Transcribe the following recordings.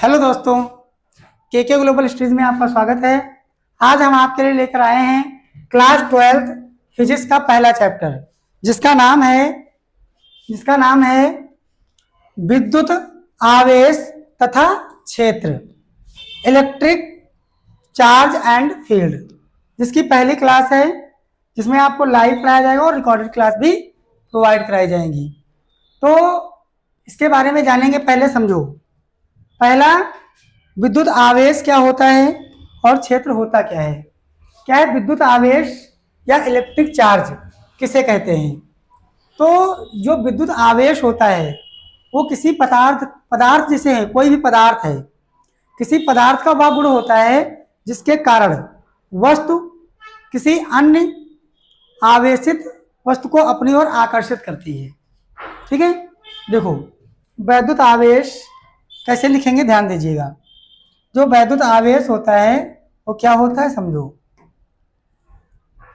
Hello दोस्तों, के global studies में आपका स्वागत है। आज हम आपके लिए लेकर आए हैं क्लास 12 फिजिक्स का पहला चैप्टर, जिसका नाम है विद्युत आवेश तथा क्षेत्र, इलेक्ट्रिक चार्ज एंड फील्ड, जिसकी पहली क्लास है, जिसमें आपको लाइव पढ़ाया जाएगा और रिकॉर्डेड क्लास भी प्रोवाइड कराई जाएंगी। तो इसके बारे में जानेंगे। पहले समझो, पहला विद्युत आवेश क्या होता है और क्षेत्र होता क्या है। क्या है विद्युत आवेश या इलेक्ट्रिक चार्ज किसे कहते हैं? तो जो विद्युत आवेश होता है वो किसी पदार्थ जैसे है, कोई भी पदार्थ है, किसी पदार्थ का वह गुण होता है जिसके कारण वस्तु किसी अन्य आवेशित वस्तु को अपनी ओर आकर्षित करती है। ठीक है, देखो वैद्युत आवेश कैसे लिखेंगे, ध्यान दीजिएगा। जो वैद्युत आवेश होता है वो क्या होता है, समझो।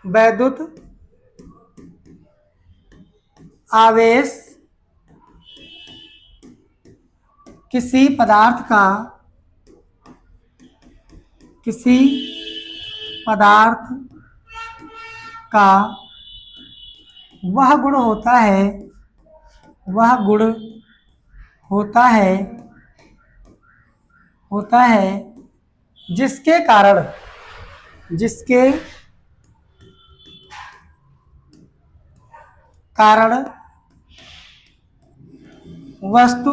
वैद्युत आवेश किसी पदार्थ का वह गुण होता है जिसके कारण वस्तु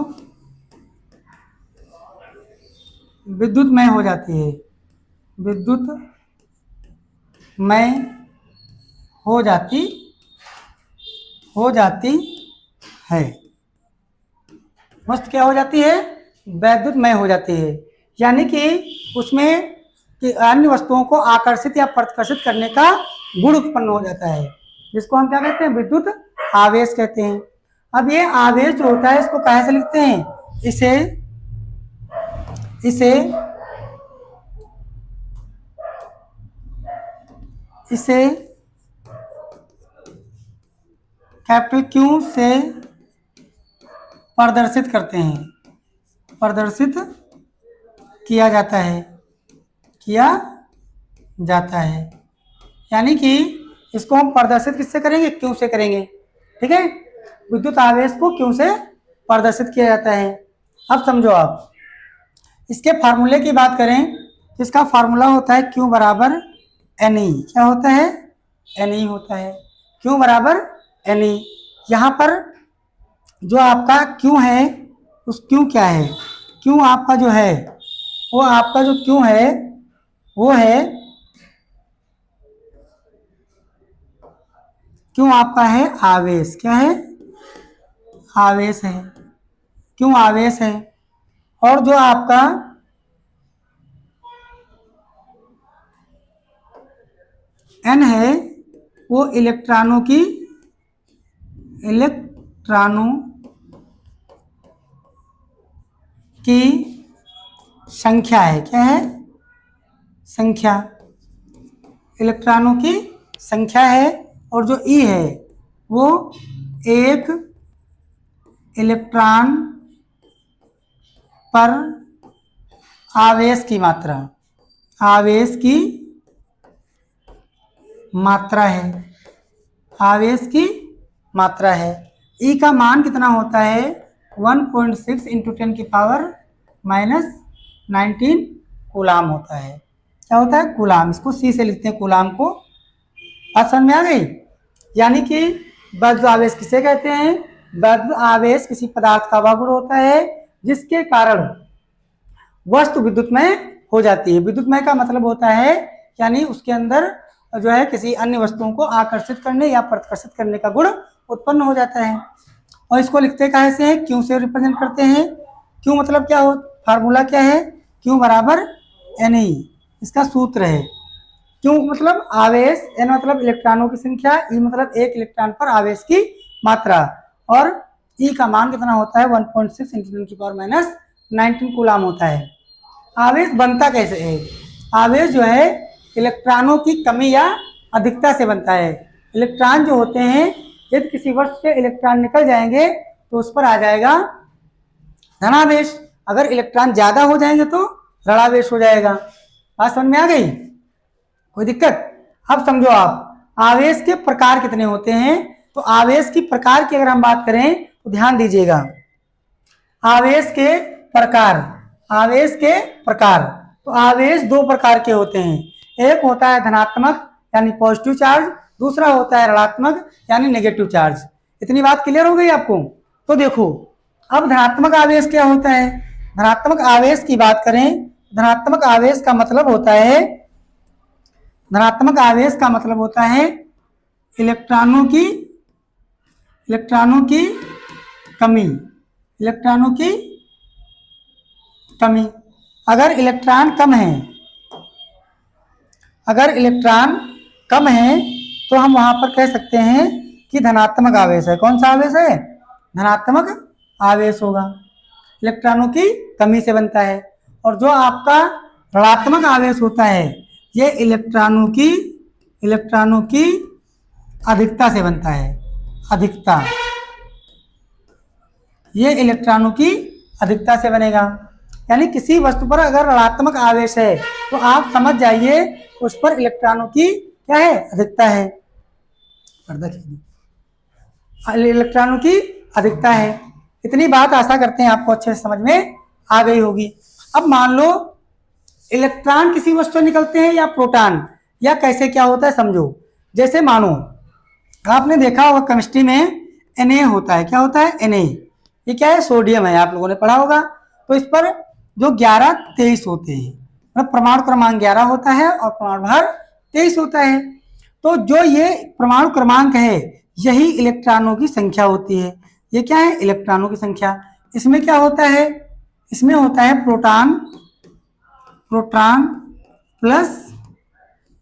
विद्युतमय हो जाती है। वस्तु क्या हो जाती है, वैद्युतमय हो जाती है। यानी कि उसमें कि अन्य वस्तुओं को आकर्षित या प्रतिकर्षित करने का गुण उत्पन्न हो जाता है, जिसको हम क्या कहते हैं, विद्युत आवेश कहते हैं। अब ये आवेश जो होता है इसको कैसे लिखते हैं, इसे कैपिटल क्यू से प्रदर्शित करते हैं, प्रदर्शित किया जाता है। यानी कि इसको हम प्रदर्शित किससे करेंगे, क्यू से करेंगे। ठीक है, विद्युत आवेश को क्यू से प्रदर्शित किया जाता है। अब समझो, आप इसके फार्मूले की बात करें तो इसका फार्मूला होता है क्यू बराबर एन ई। क्या होता है, एन ई होता है। क्यू बराबर एन ई। यहाँ पर जो आपका क्यू है, उस क्यू क्या है, क्यू आपका जो है वो आपका जो क्यू है वो है, क्यों आपका है आवेश। क्या है, आवेश है। क्यों आवेश है। और जो आपका एन है वो इलेक्ट्रॉनों की संख्या है। क्या है, संख्या, इलेक्ट्रॉनों की संख्या है। और जो ई है वो एक इलेक्ट्रॉन पर आवेश की मात्रा है। ई का मान कितना होता है, 1.6 इंटू 10 की पावर -19 कूलाम होता है। क्या होता है, कूलाम। इसको सी से लिखते हैं, कूलाम को। बात समझ में आ गई। यानी कि वैद्युत आवेश किसे कहते हैं, वैद्युत आवेश किसी पदार्थ का वह गुण होता है जिसके कारण वस्तु विद्युतमय हो जाती है। विद्युतमय का मतलब होता है यानी उसके अंदर जो है किसी अन्य वस्तुओं को आकर्षित करने या प्रतिकर्षित करने का गुण उत्पन्न हो जाता है। और इसको लिखते कैसे हैं, क्यू से रिप्रेजेंट करते हैं। क्यू मतलब क्या हो, फार्मूला क्या है, क्यू बराबर एन ई। इसका सूत्र है, क्यू मतलब आवेश, एन मतलब इलेक्ट्रॉनों की संख्या, ई मतलब एक इलेक्ट्रॉन पर आवेश की मात्रा, और ई का मान कितना होता है, 1.6 इंटू 10 की पावर -19 कूलाम होता है। आवेश बनता कैसे है, आवेश जो है इलेक्ट्रॉनों की कमी या अधिकता से बनता है। इलेक्ट्रॉन जो होते हैं, यदि किसी वस्तु से इलेक्ट्रॉन निकल जाएंगे तो उस पर आ जाएगा धनावेश, अगर इलेक्ट्रॉन ज्यादा हो जाएंगे तो ऋणावेश हो जाएगा। बात समझ में आ गई? कोई दिक्कत? अब समझो आप आवेश के प्रकार कितने होते हैं। तो आवेश की प्रकार की अगर हम बात करें तो ध्यान दीजिएगा, आवेश के प्रकार, आवेश के प्रकार, तो आवेश दो प्रकार के होते हैं। एक होता है धनात्मक यानी पॉजिटिव चार्ज, दूसरा होता है ऋणात्मक यानी नेगेटिव चार्ज। इतनी बात क्लियर हो गई आपको? तो देखो अब धनात्मक आवेश क्या होता है। धनात्मक आवेश की बात करें, धनात्मक आवेश का मतलब होता है, धनात्मक आवेश का मतलब होता है इलेक्ट्रॉनों की कमी, इलेक्ट्रॉनों की कमी। अगर इलेक्ट्रॉन कम है, अगर इलेक्ट्रॉन कम है तो हम वहां पर कह सकते हैं कि धनात्मक आवेश है। कौन सा आवेश है? धनात्मक आवेश होगा, इलेक्ट्रॉनों की कमी से बनता है। और जो आपका ऋणात्मक आवेश होता है ये इलेक्ट्रॉनों की अधिकता से बनता है, अधिकता, ये इलेक्ट्रॉनों की अधिकता से बनेगा। यानी किसी वस्तु पर अगर ऋणात्मक आवेश है तो आप समझ जाइए उस पर इलेक्ट्रॉनों की क्या है? अधिकता है, इलेक्ट्रॉनों की अधिकता है। इतनी बात आशा करते हैं आपको अच्छे से समझ में आ गई होगी। अब मान लो इलेक्ट्रॉन किसी वस्तु से निकलते हैं या प्रोटॉन, या कैसे क्या होता है समझो। जैसे मानो आपने देखा होगा केमिस्ट्री में Na होता है, क्या होता है? Na, ये क्या है? सोडियम है, आप लोगों ने पढ़ा होगा। तो इस पर जो 11 23 होते हैं, मतलब परमाणु क्रमांक 11 होता है और परमाणु भार 23 होता है। तो जो ये परमाणु क्रमांक है यही इलेक्ट्रॉनों की संख्या होती है। ये क्या है? इलेक्ट्रॉनों की संख्या। इसमें क्या होता है? इसमें होता है प्रोटॉन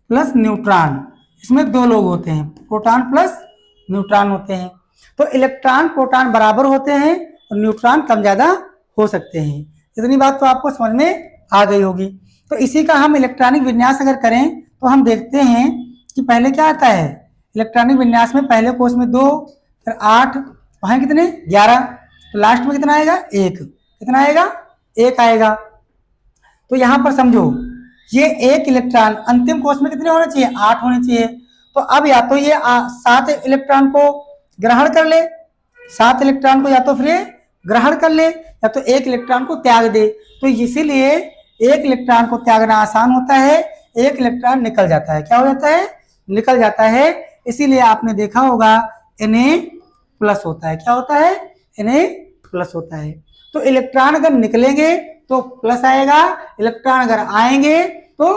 प्लस न्यूट्रॉन। इसमें दो लोग होते हैं, प्रोटॉन प्लस न्यूट्रॉन होते हैं। तो इलेक्ट्रॉन प्रोटॉन बराबर होते हैं और न्यूट्रॉन कम ज्यादा हो सकते हैं। इतनी बात तो आपको समझ में आ गई होगी। तो इसी का हम इलेक्ट्रॉनिक विन्यास अगर करें तो हम देखते हैं कि पहले क्या आता है इलेक्ट्रॉनिक विन्यास में। पहले कोष में 2, फिर 8, वहां कितने? 11, तो लास्ट में कितना आएगा? 1। कितना आएगा? 1 आएगा। तो यहां पर समझो ये 1 इलेक्ट्रॉन अंतिम कोष में कितने होने चाहिए? 8 होने चाहिए। तो अब या तो ये 7 इलेक्ट्रॉन को ग्रहण कर ले, 7 इलेक्ट्रॉन को या तो फिर ग्रहण कर ले या तो 1 इलेक्ट्रॉन को त्याग दे। तो इसीलिए 1 इलेक्ट्रॉन को त्यागना आसान होता है, 1 इलेक्ट्रॉन निकल जाता है। क्या हो जाता है? निकल जाता है। इसीलिए आपने देखा होगा Na+ होता है। क्या होता है? Na+ होता है। तो इलेक्ट्रॉन अगर निकलेंगे तो प्लस आएगा, इलेक्ट्रॉन अगर आएंगे तो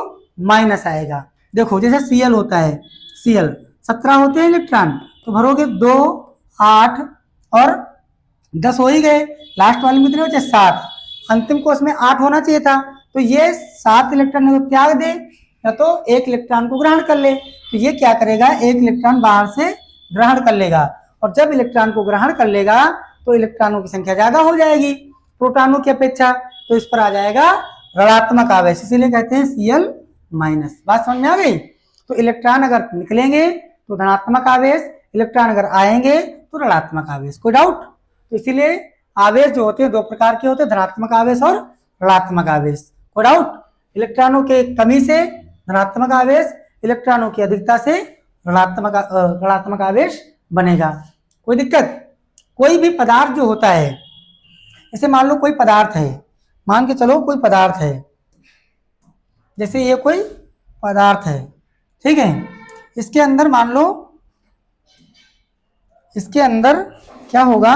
माइनस आएगा। देखो जैसे Cl होता है, Cl 17 होते हैं इलेक्ट्रॉन, तो भरोगे 2, 8 और 10 हो ही गए। लास्ट वाले में कितने बचे? 7। अंतिम कोष में 8 होना चाहिए था, तो ये 7 इलेक्ट्रॉन को त्याग दे या तो 1 इलेक्ट्रॉन को ग्रहण कर ले। तो ये क्या करेगा? 1 इलेक्ट्रॉन बाहर से ग्रहण कर लेगा, और जब इलेक्ट्रॉन को ग्रहण कर लेगा तो इलेक्ट्रॉनों की संख्या ज्यादा हो जाएगी प्रोटॉनों की अपेक्षा, तो इस पर आ जाएगा ऋणात्मक आवेश, इसीलिए कहते हैं Cl-। बात समझ में आ गई? तो इलेक्ट्रॉन अगर निकलेंगे तो धनात्मक आवेश, इलेक्ट्रॉन अगर आएंगे तो ऋणात्मक आवेश। कोई डाउट? तो इसीलिए आवेश जो होते हैं 2 प्रकार के होते हैं, धनात्मक आवेश और ऋणात्मक आवेश। कोई डाउट? इलेक्ट्रॉनों के कमी से धनात्मक आवेश, इलेक्ट्रॉनों की अधिकता से ऋणात्मक आवेश बनेगा। कोई दिक्कत? कोई भी पदार्थ जो होता है, जैसे मान लो कोई पदार्थ है, मान के चलो कोई पदार्थ है, जैसे ये कोई पदार्थ है, ठीक है। इसके अंदर मान लो, इसके अंदर क्या होगा,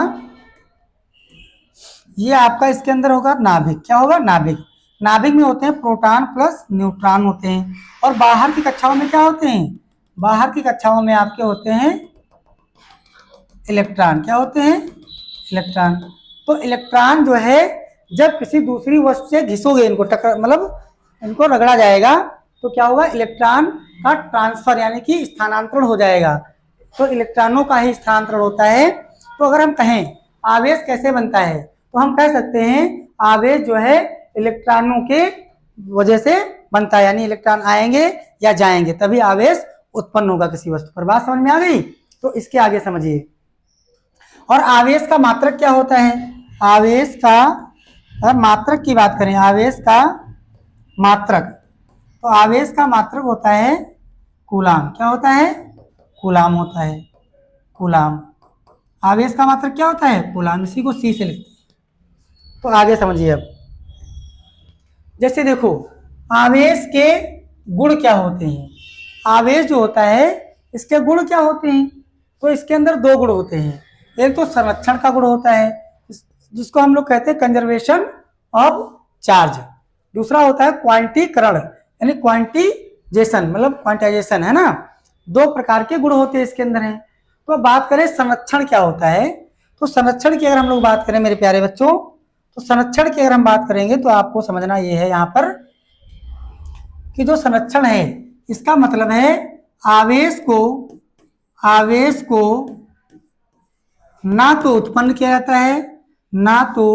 ये आपका इसके अंदर होगा नाभिक। क्या होगा? नाभिक। नाभिक में होते हैं प्रोटॉन प्लस न्यूट्रॉन होते हैं, और बाहर की कक्षाओं में क्या होते हैं? बाहर की कक्षाओं में आपके होते हैं इलेक्ट्रॉन। क्या होते हैं? इलेक्ट्रॉन। तो इलेक्ट्रॉन जो है जब किसी दूसरी वस्तु से घिसोगे, इनको टक्कर मतलब इनको रगड़ा जाएगा, तो क्या होगा? इलेक्ट्रॉन का ट्रांसफर यानी कि स्थानांतरण हो जाएगा। तो इलेक्ट्रॉनों का ही स्थानांतरण होता है। तो अगर हम कहें आवेश कैसे बनता है, तो हम कह सकते हैं आवेश जो है इलेक्ट्रॉनों के वजह से बनता है, यानी इलेक्ट्रॉन आएंगे या जाएंगे तभी आवेश उत्पन्न होगा किसी वस्तु पर। बात समझ में आ गई? तो इसके आगे समझिए। और आवेश का मात्रक क्या होता है? आवेश का अगर मात्रक की बात करें, आवेश का मात्रक, तो आवेश का मात्रक होता है कूलाम। क्या होता है? कूलाम होता है, कूलाम। आवेश का मात्रक क्या होता है? कूलाम। इसी को सी से लिखते हैं। तो आगे समझिए अब। जैसे देखो, आवेश के गुण क्या होते हैं? आवेश जो होता है इसके गुण क्या होते हैं? तो इसके अंदर दो गुण होते हैं। एक तो संरक्षण का गुण होता है, जिसको हम लोग कहते हैं कंजर्वेशन ऑफ चार्ज। दूसरा होता है क्वांटीकरण, यानी क्वांटिजेशन, मतलब क्वांटाइजेशन, है ना। दो प्रकार के गुण होते हैं इसके अंदर हैं। तो बात करें संरक्षण क्या होता है, तो संरक्षण की अगर हम लोग बात करें मेरे प्यारे बच्चों, तो संरक्षण की अगर हम बात करेंगे तो आपको समझना ये है यहाँ पर कि जो संरक्षण है इसका मतलब है आवेश को ना तो उत्पन्न किया जाता है, ना तो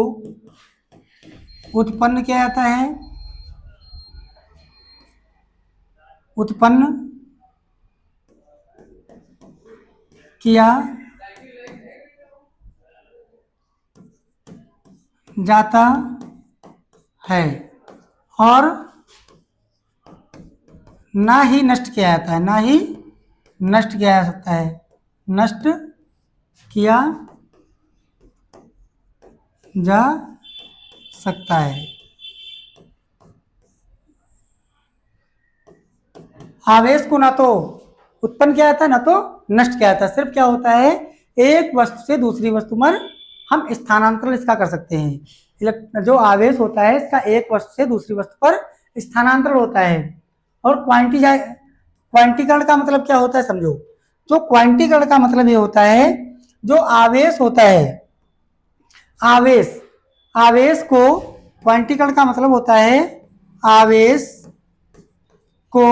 उत्पन्न किया जाता है, उत्पन्न किया जाता है, और ना ही नष्ट किया जाता है, ना ही नष्ट किया जा सकता है, नष्ट किया जा सकता है। आवेश को ना तो उत्पन्न किया जाता है, ना तो नष्ट किया जाता है। सिर्फ क्या होता है, एक वस्तु से दूसरी वस्तु में हम स्थानांतरण इसका कर सकते हैं। जो आवेश होता है इसका एक वस्तु से दूसरी वस्तु पर स्थानांतरण होता है। और क्वांटीकरण का मतलब क्या होता है समझो। जो क्वांटीकरण का मतलब ये होता है, जो आवेश होता है, आवेश को, क्वांटीकरण का मतलब होता है आवेश को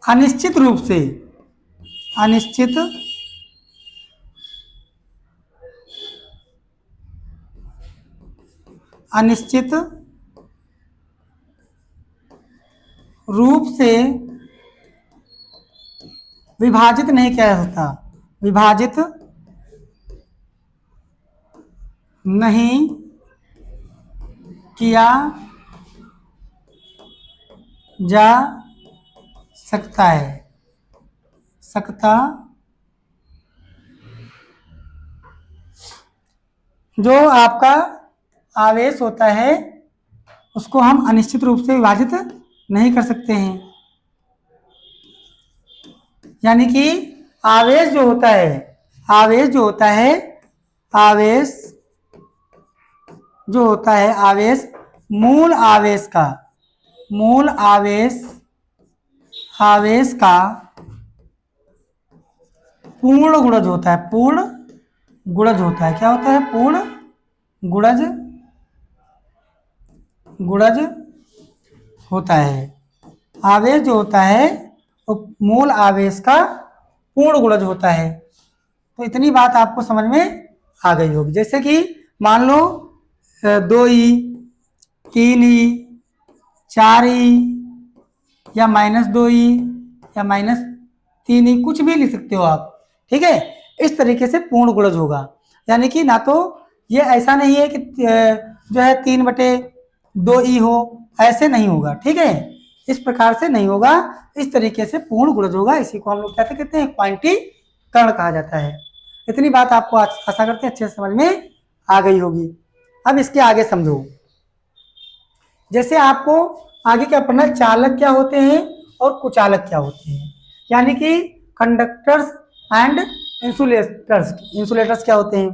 अनिश्चित रूप से, अनिश्चित रूप से विभाजित नहीं किया जा सकता, विभाजित नहीं किया जा सकता है, जो आपका आवेश होता है उसको हम अनिश्चित रूप से विभाजित नहीं कर सकते हैं। यानी कि आवेश जो होता है, आवेश जो होता है, आवेश जो होता है, आवेश मूल आवेश का, मूल आवेश का पूर्ण गुणज होता है, पूर्ण गुणज होता है। क्या होता है? पूर्ण गुणज, गुणज होता है। आवेश जो होता है वो मूल आवेश का पूर्ण गुणज होता है। तो इतनी बात आपको समझ में आ गई होगी। जैसे कि मान लो 2e, 3e, 4e, या -2e, या -3e, कुछ भी लिख सकते हो आप। ठीक है, इस तरीके से पूर्ण गुणज होगा। यानी कि ना तो ये ऐसा नहीं है कि जो है 3/2e हो, ऐसे नहीं होगा। ठीक है, इस प्रकार से नहीं होगा, इस तरीके से पूर्ण गुणज होगा। इसी को हम लोग क्या कहते हैं? क्वांटीकरण कहा जाता है। इतनी बात आपको आशा करते हैं अच्छे से समझ में आ गई होगी। अब इसके आगे समझो। जैसे आपको आगे क्या पढ़ना है, चालक क्या होते हैं और कुचालक क्या होते हैं। यानी कि कंडक्टर्स एंड इंसुलेटर्स। इंसुलेटर्स क्या होते हैं,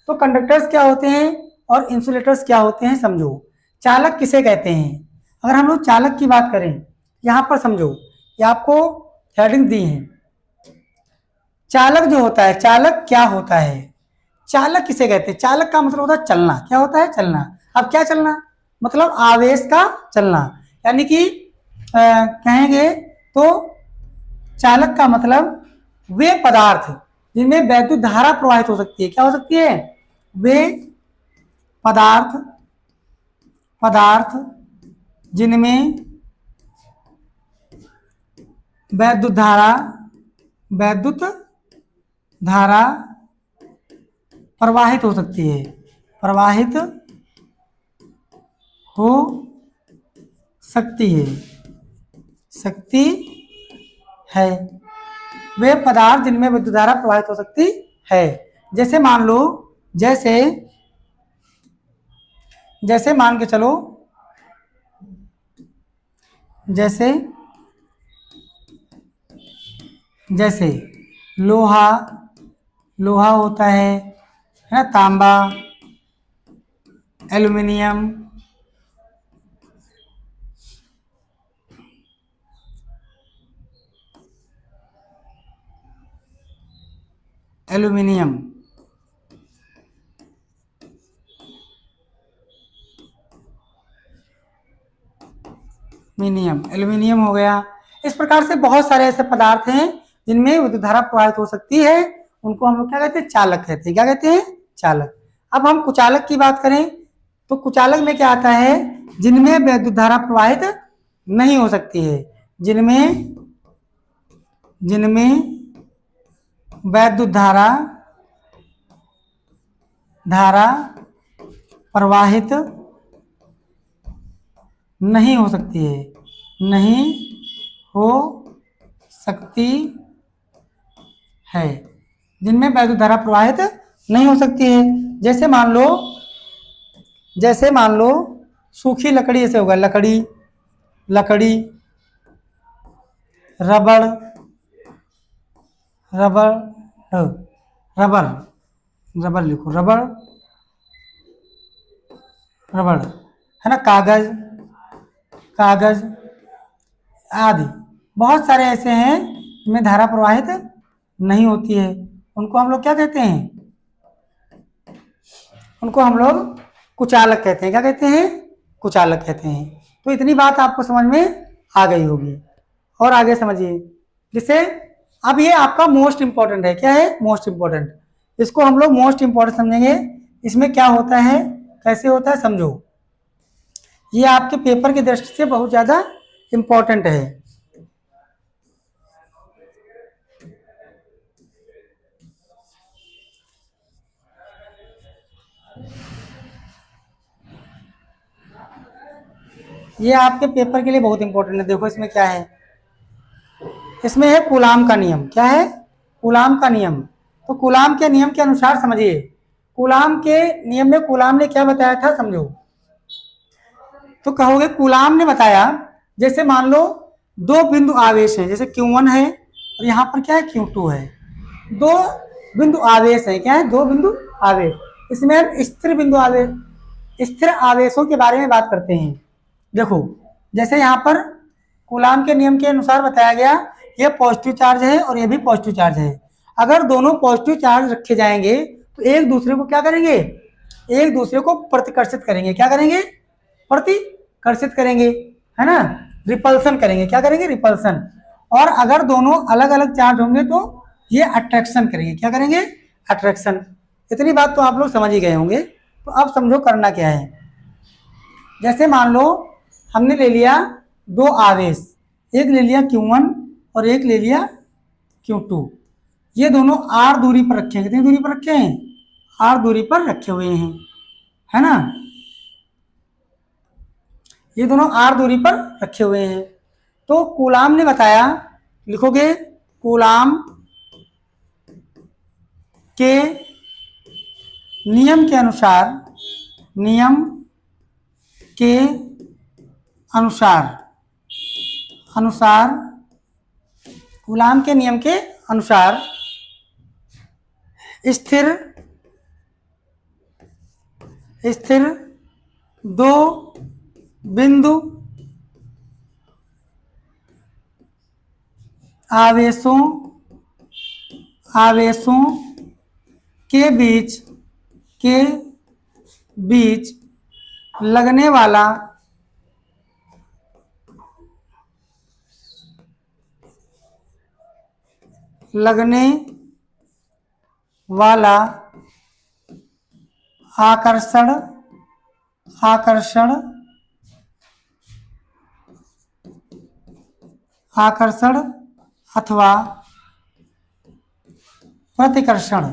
तो कंडक्टर्स क्या होते हैं और इंसुलेटर्स क्या होते हैं समझो। चालक किसे कहते हैं? अगर हम लोग चालक की बात करें, यहाँ पर समझो, ये आपको हेडिंग दी है। चालक जो होता है, चालक क्या होता है, चालक किसे कहते हैं? चालक का मतलब होता है चलना। क्या होता है? चलना। अब क्या चलना, मतलब आवेश का चलना। यानी कि कहेंगे तो चालक का मतलब वे पदार्थ जिनमें वैद्युत धारा प्रवाहित हो सकती है। क्या हो सकती है? वे पदार्थ जिनमें वैद्युत धारा प्रवाहित हो सकती है, प्रवाहित हो सकती है वे पदार्थ जिनमें विद्युत धारा प्रवाहित हो सकती है। जैसे मान लो, जैसे मान के चलो, जैसे लोहा होता है ना, तांबा, एल्युमिनियम, एल्युमिनियम हो गया। इस प्रकार से बहुत सारे ऐसे पदार्थ हैं जिनमें विद्युत धारा प्रवाहित हो सकती है। उनको हम लोग क्या कहते हैं? चालक कहते हैं। क्या कहते हैं? चालक। अब हम कुचालक की बात करें तो कुचालक में क्या आता है? जिनमें विद्युत धारा प्रवाहित नहीं हो सकती है, जिनमें वैद्युत धारा प्रवाहित नहीं हो सकती है, जिनमें वैद्युत धारा प्रवाहित नहीं हो सकती है। जैसे मान लो सूखी लकड़ी, ऐसे होगा लकड़ी, रबड़, लिखो, रबड़ है ना, कागज आदि बहुत सारे ऐसे हैं जिनमें धारा प्रवाहित नहीं होती है। उनको हम लोग क्या कहते हैं? उनको हम लोग कुचालक कहते हैं। क्या कहते हैं? कुचालक कहते हैं। तो इतनी बात आपको समझ में आ गई होगी। और आगे समझिए, जिससे अब ये आपका मोस्ट इंपॉर्टेंट है। क्या है? Most important. इसको हम लोग मोस्ट इंपॉर्टेंट समझेंगे। इसमें क्या होता है, कैसे होता है, समझो। ये आपके पेपर की दृष्टि से बहुत ज्यादा इंपॉर्टेंट है। ये आपके पेपर के लिए बहुत इंपॉर्टेंट है। देखो इसमें क्या है, इसमें है कूलाम का नियम। क्या है? कूलाम का नियम। तो कूलाम के नियम के अनुसार समझिए, कूलाम के नियम में कूलाम ने क्या बताया था, समझो। तो कहोगे कूलाम ने बताया, जैसे मान लो दो बिंदु आवेश हैं, जैसे Q1 है और यहाँ पर क्या है, Q2 है। दो बिंदु आवेश है। क्या है? दो बिंदु आवेश। इसमें हम स्थिर आवेशों के बारे में बात करते हैं। देखो, जैसे यहाँ पर कूलाम के नियम के अनुसार बताया गया, ये पॉजिटिव चार्ज है और ये भी पॉजिटिव चार्ज है। अगर दोनों पॉजिटिव चार्ज रखे जाएंगे तो एक दूसरे को क्या करेंगे? एक दूसरे को प्रतिकर्षित करेंगे। क्या करेंगे? प्रतिकर्षित करेंगे, है ना, रिपल्सन करेंगे। क्या करेंगे? रिपल्सन। और अगर दोनों अलग अलग चार्ज होंगे तो ये अट्रैक्शन करेंगे। क्या करेंगे? अट्रैक्शन। इतनी बात तो आप लोग समझ ही गए होंगे। तो अब समझो करना क्या है। जैसे मान लो हमने ले लिया दो आवेश, एक ले लिया Q1 और एक ले लिया Q2। ये दोनों R दूरी पर रखे हैं। कितनी दूरी पर रखे हैं? R दूरी पर रखे हुए हैं, है ना। ये दोनों R दूरी पर रखे हुए हैं। तो कूलाम ने बताया, लिखोगे कूलाम के नियम के अनुसार कूलाम के नियम के अनुसार स्थिर दो बिंदु आवेशों के बीच लगने वाला आकर्षण अथवा प्रतिकर्षण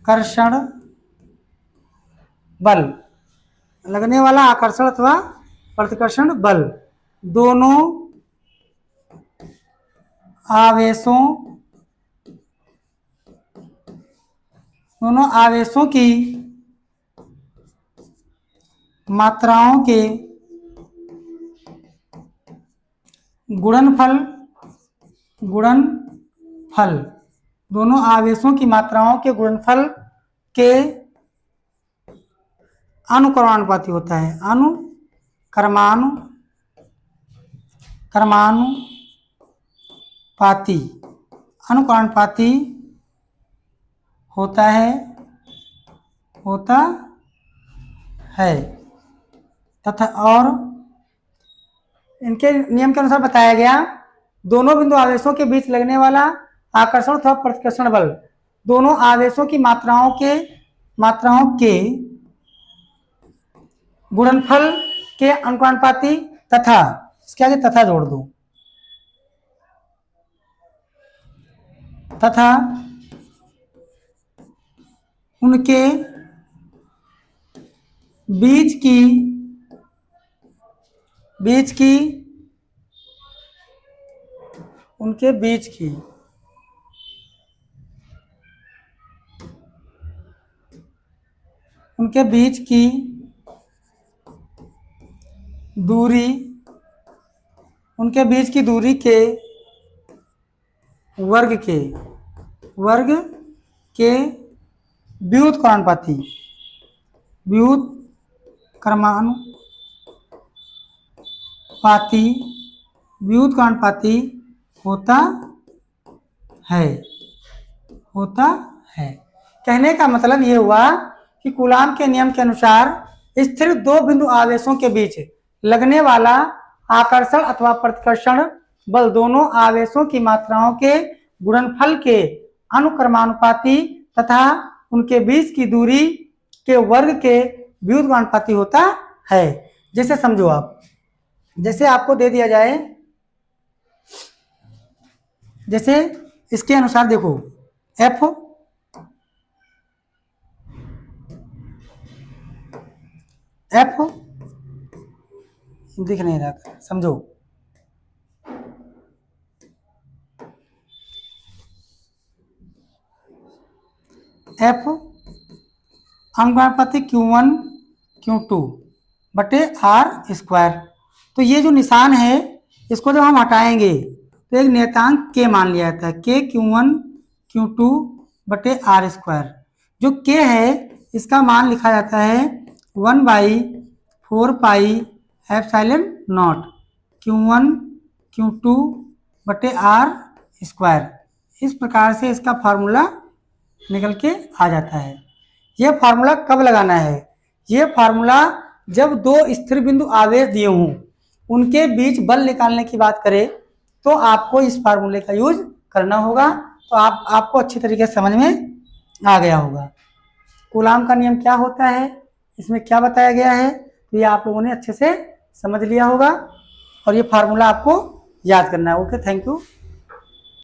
कर्षण बल, लगने वाला आकर्षण अथवा प्रतिकर्षण बल दोनों आवेशों की मात्राओं के गुणनफल दोनों आवेशों की मात्राओं के गुणनफल के अनुक्रमानुपाती होता है। अनुक्रमानुपाती होता है तथा और इनके नियम के अनुसार बताया गया दोनों बिंदु आवेशों के बीच लगने वाला आकर्षण अथवा प्रतिकर्षण बल दोनों आवेशों की मात्राओं के गुणनफल के अनुक्रमानुपाती तथा इसके आगे तथा जोड़ दो तथा उनके बीच की दूरी के वर्ग के व्युत्क्रमानुपाती होता है। कहने का मतलब ये हुआ कि कूलाम के नियम के अनुसार स्थिर दो बिंदु आवेशों के बीच लगने वाला आकर्षण अथवा प्रतिकर्षण बल दोनों आवेशों की मात्राओं के गुणनफल के अनुक्रमानुपाती तथा उनके बीच की दूरी के वर्ग के व्युत्क्रमानुपाती होता है। जैसे समझो आप, जैसे आपको दे दिया जाए, जैसे इसके अनुसार देखो F दिख नहीं रहा, समझो F अनुक्रमानुपाती Q1 Q2 बटे R स्क्वायर। तो ये जो निशान है इसको जब हम हटाएंगे तो एक नियतांक K मान लिया जाता है, K Q1 Q2 बटे R स्क्वायर। जो K है इसका मान लिखा जाता है 1/4 pi epsilon not Q1 Q2 बटे R स्क्वायर। इस प्रकार से इसका फार्मूला निकल के आ जाता है। यह फार्मूला कब लगाना है? यह फार्मूला जब दो स्थिर बिंदु आवेश दिए हों उनके बीच बल निकालने की बात करें तो आपको इस फार्मूले का यूज करना होगा। तो आपको अच्छी तरीके से समझ में आ गया होगा कूलाम का नियम क्या होता है, इसमें क्या बताया गया है। तो ये आप लोगों ने अच्छे से समझ लिया होगा और ये फार्मूला आपको याद करना है। Okay, thank you.